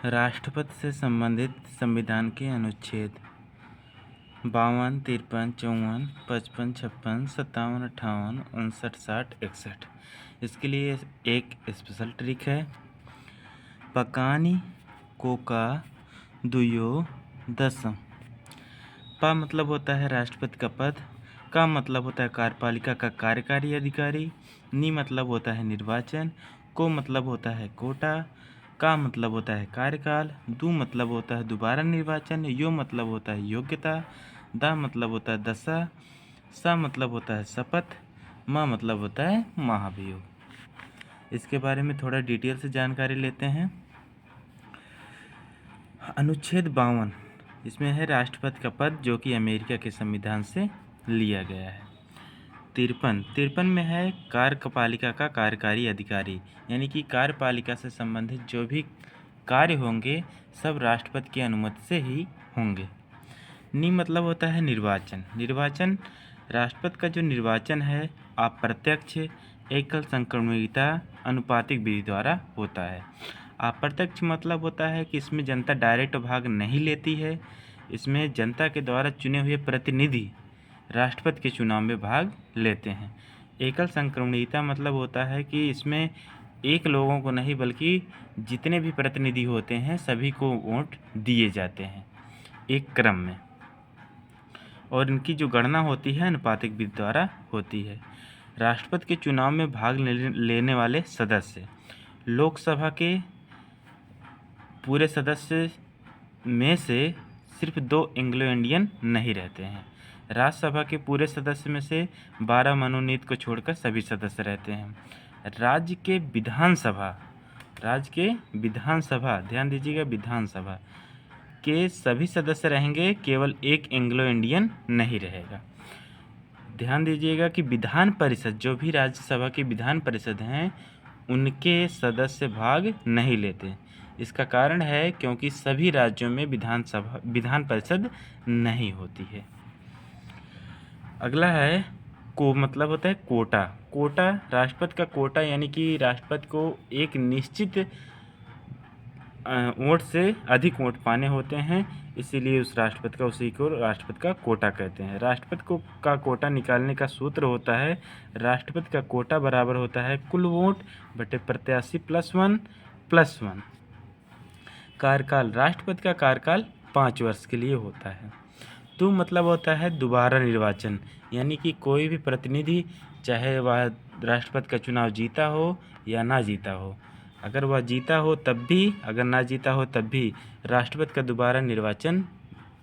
राष्ट्रपति से संबंधित संविधान के अनुच्छेद 52, 53, 54, 55, 56, 57, 58, 59, 60, 61। इसके लिए एक स्पेशल ट्रिक है। पकानी कोका दुयो दसम। पा मतलब होता है राष्ट्रपति का पद, का मतलब होता है कार्यपालिका का कार्यकारी अधिकारी, नी मतलब होता है निर्वाचन, को मतलब होता है कोटा, का मतलब होता है कार्यकाल, दू मतलब होता है दोबारा निर्वाचन, यो मतलब होता है योग्यता, दा मतलब होता है दशा, सा मतलब होता है शपथ, मा मतलब होता है महाभियोग। इसके बारे में थोड़ा डिटेल से जानकारी लेते हैं। अनुच्छेद 52 इसमें है राष्ट्रपति का पद, जो कि अमेरिका के संविधान से लिया गया है। 53 में है कार्यपालिका का कार्यकारी अधिकारी, यानी कि कार्यपालिका से संबंधित जो भी कार्य होंगे सब राष्ट्रपति की अनुमति से ही होंगे। नी मतलब होता है निर्वाचन। राष्ट्रपति का जो निर्वाचन है अप्रत्यक्ष, एकल संक्रमणिकता अनुपातिक विधि द्वारा होता है। अप्रत्यक्ष मतलब होता है कि इसमें जनता डायरेक्ट भाग नहीं लेती है, इसमें जनता के द्वारा चुने हुए प्रतिनिधि राष्ट्रपति के चुनाव में भाग लेते हैं। एकल संक्रमणिकता मतलब होता है कि इसमें एक लोगों को नहीं बल्कि जितने भी प्रतिनिधि होते हैं सभी को वोट दिए जाते हैं एक क्रम में, और इनकी जो गणना होती है अनुपातिक विधि द्वारा होती है। राष्ट्रपति के चुनाव में भाग लेने वाले सदस्य लोकसभा के पूरे सदस्य में से सिर्फ 2 एंग्लो इंडियन नहीं रहते हैं। राज्यसभा के पूरे सदस्य में से 12 मनोनीत को छोड़कर सभी सदस्य रहते हैं। राज्य के विधानसभा ध्यान दीजिएगा, विधानसभा के सभी सदस्य रहेंगे, केवल एक एंग्लो इंडियन नहीं रहेगा। ध्यान दीजिएगा कि विधान परिषद, जो भी राज्यसभा की विधान परिषद हैं उनके सदस्य भाग नहीं लेते। इसका कारण है क्योंकि सभी राज्यों में विधान परिषद नहीं होती है। अगला है को मतलब होता है कोटा। राष्ट्रपति का कोटा यानी कि राष्ट्रपति को एक निश्चित वोट से अधिक वोट पाने होते हैं, इसीलिए उसी को राष्ट्रपति का कोटा कहते हैं। राष्ट्रपति का कोटा निकालने का सूत्र होता है, राष्ट्रपति का कोटा बराबर होता है कुल वोट बटे प्रत्याशी +1 कार्यकाल। राष्ट्रपति का कार्यकाल 5 वर्ष के लिए होता है। तो मतलब होता है दोबारा निर्वाचन, यानी कि कोई भी प्रतिनिधि चाहे वह राष्ट्रपति का चुनाव जीता हो या ना जीता हो, अगर वह जीता हो तब भी, अगर ना जीता हो तब भी राष्ट्रपति का दोबारा निर्वाचन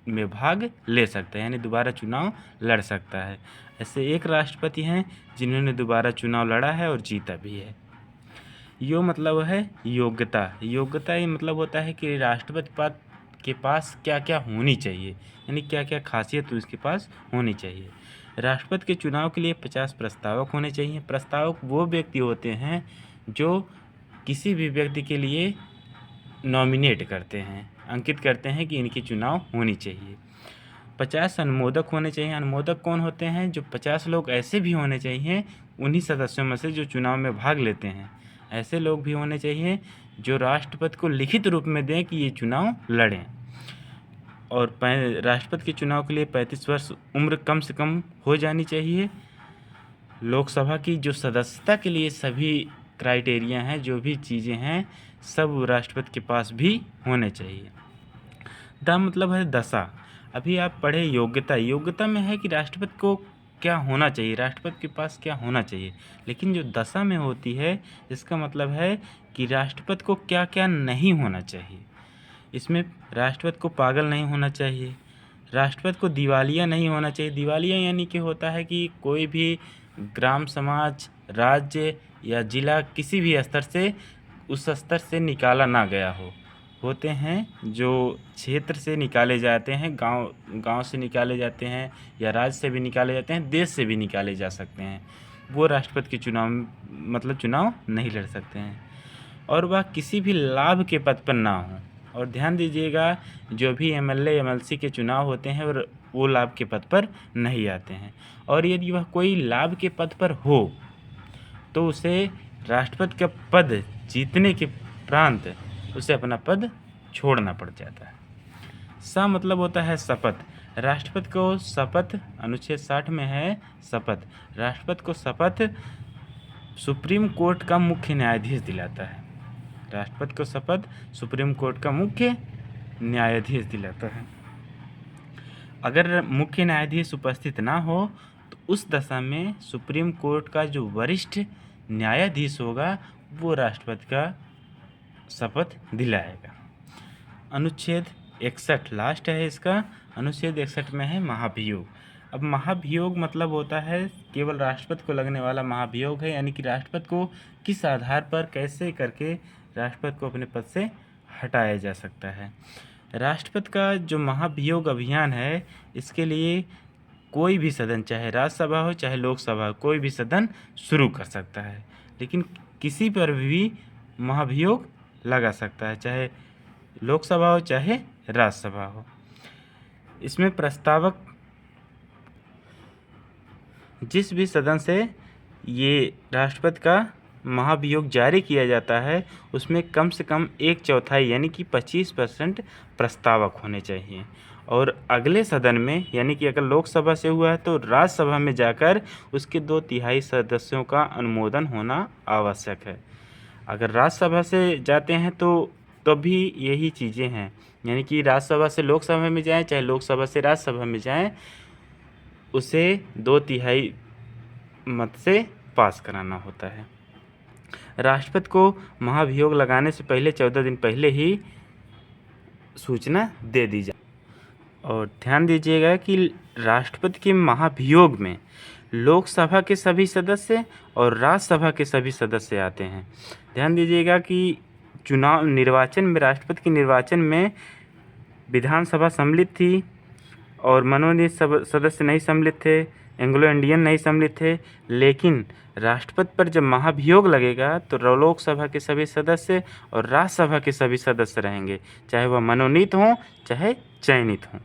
में भाग ले सकता है, यानी दोबारा चुनाव लड़ सकता है। ऐसे एक राष्ट्रपति हैं जिन्होंने दोबारा चुनाव लड़ा है और जीता भी है। यो मतलब है योग्यता ये मतलब होता है कि राष्ट्रपति पद के पास क्या क्या होनी चाहिए, यानी क्या क्या खासियत उसके पास होनी चाहिए। राष्ट्रपति के चुनाव के लिए 50 प्रस्तावक होने चाहिए। प्रस्तावक वो व्यक्ति होते हैं जो किसी भी व्यक्ति के लिए नॉमिनेट करते हैं, अंकित करते हैं कि इनकी चुनाव होनी चाहिए। 50 अनुमोदक होने चाहिए। अनुमोदक कौन होते हैं? जो 50 लोग ऐसे भी होने चाहिए उन्हीं सदस्यों में से जो चुनाव में भाग लेते हैं, ऐसे लोग भी होने चाहिए जो राष्ट्रपति को लिखित रूप में दें कि ये चुनाव लड़ें। और राष्ट्रपति के चुनाव के लिए 35 वर्ष उम्र कम से कम हो जानी चाहिए। लोकसभा की जो सदस्यता के लिए सभी क्राइटेरिया हैं, जो भी चीज़ें हैं, सब राष्ट्रपति के पास भी होने चाहिए। दा मतलब है दशा। अभी आप पढ़े योग्यता में है कि राष्ट्रपति को क्या होना चाहिए, राष्ट्रपति के पास क्या होना चाहिए, लेकिन जो दशा में होती है इसका मतलब है कि राष्ट्रपति को क्या क्या नहीं होना चाहिए। इसमें राष्ट्रपति को पागल नहीं होना चाहिए, राष्ट्रपति को दिवालिया नहीं होना चाहिए। दिवालिया यानी कि होता है कि कोई भी ग्राम समाज, राज्य या जिला किसी भी स्तर से उस स्तर से निकाला ना गया हो। होते हैं जो क्षेत्र से निकाले जाते हैं, गांव से निकाले जाते हैं, या राज्य से भी निकाले जाते हैं, देश से भी निकाले जा सकते हैं, वो राष्ट्रपति के चुनाव नहीं लड़ सकते हैं, और वह किसी भी लाभ के पद पर ना हो। और ध्यान दीजिएगा, जो भी एमएलए एमएलसी के चुनाव होते हैं वो लाभ के पद पर नहीं आते हैं, और यदि वह कोई लाभ के पद पर हो तो उसे राष्ट्रपति का पद जीतने के उपरांत उसे अपना पद छोड़ना पड़ जाता है। सा मतलब होता है शपथ। राष्ट्रपति को शपथ, अनुच्छेद 60 में है शपथ, राष्ट्रपति को शपथ सुप्रीम कोर्ट का मुख्य न्यायाधीश दिलाता है। राष्ट्रपति को शपथ सुप्रीम कोर्ट का मुख्य न्यायाधीश दिलाता है। अगर मुख्य न्यायाधीश उपस्थित ना हो तो उस दशा में सुप्रीम कोर्ट का जो वरिष्ठ न्यायाधीश होगा वो राष्ट्रपति का शपथ दिलाएगा। अनुच्छेद 61 लास्ट है इसका, अनुच्छेद 61 में है महाभियोग। अब महाभियोग मतलब होता है केवल राष्ट्रपति को लगने वाला महाभियोग है, यानी कि राष्ट्रपति को किस आधार पर कैसे करके राष्ट्रपति को अपने पद से हटाया जा सकता है। राष्ट्रपति का जो महाभियोग अभियान है इसके लिए कोई भी सदन, चाहे राज्यसभा हो चाहे लोकसभा हो, कोई भी सदन शुरू कर सकता है, लेकिन किसी पर भी महाभियोग लगा सकता है, चाहे लोकसभा हो चाहे राज्यसभा हो। इसमें प्रस्तावक जिस भी सदन से ये राष्ट्रपति का महाभियोग जारी किया जाता है उसमें कम से कम 1/4 यानी कि 25% प्रस्तावक होने चाहिए, और अगले सदन में यानी कि अगर लोकसभा से हुआ है तो राज्यसभा में जाकर उसके 2/3 सदस्यों का अनुमोदन होना आवश्यक है। अगर राज्यसभा से जाते हैं तो भी यही चीज़ें हैं, यानी कि राज्यसभा से लोकसभा में जाएं चाहे लोकसभा से राज्यसभा में जाएं, उसे 2/3 मत से पास कराना होता है। राष्ट्रपति को महाभियोग लगाने से पहले 14 दिन पहले ही सूचना दे दी जाए। और ध्यान दीजिएगा कि राष्ट्रपति के महाभियोग में लोकसभा के सभी सदस्य और राज्यसभा के सभी सदस्य आते हैं। ध्यान दीजिएगा कि निर्वाचन में, राष्ट्रपति के निर्वाचन में विधानसभा सम्मिलित थी और मनोनीत सदस्य नहीं सम्मिलित थे, एंग्लो इंडियन नहीं सम्मिलित थे, लेकिन राष्ट्रपति पर जब महाभियोग लगेगा तो लोकसभा के सभी सदस्य और राज्यसभा के सभी सदस्य रहेंगे, चाहे वह मनोनीत हों चाहे चयनित हों।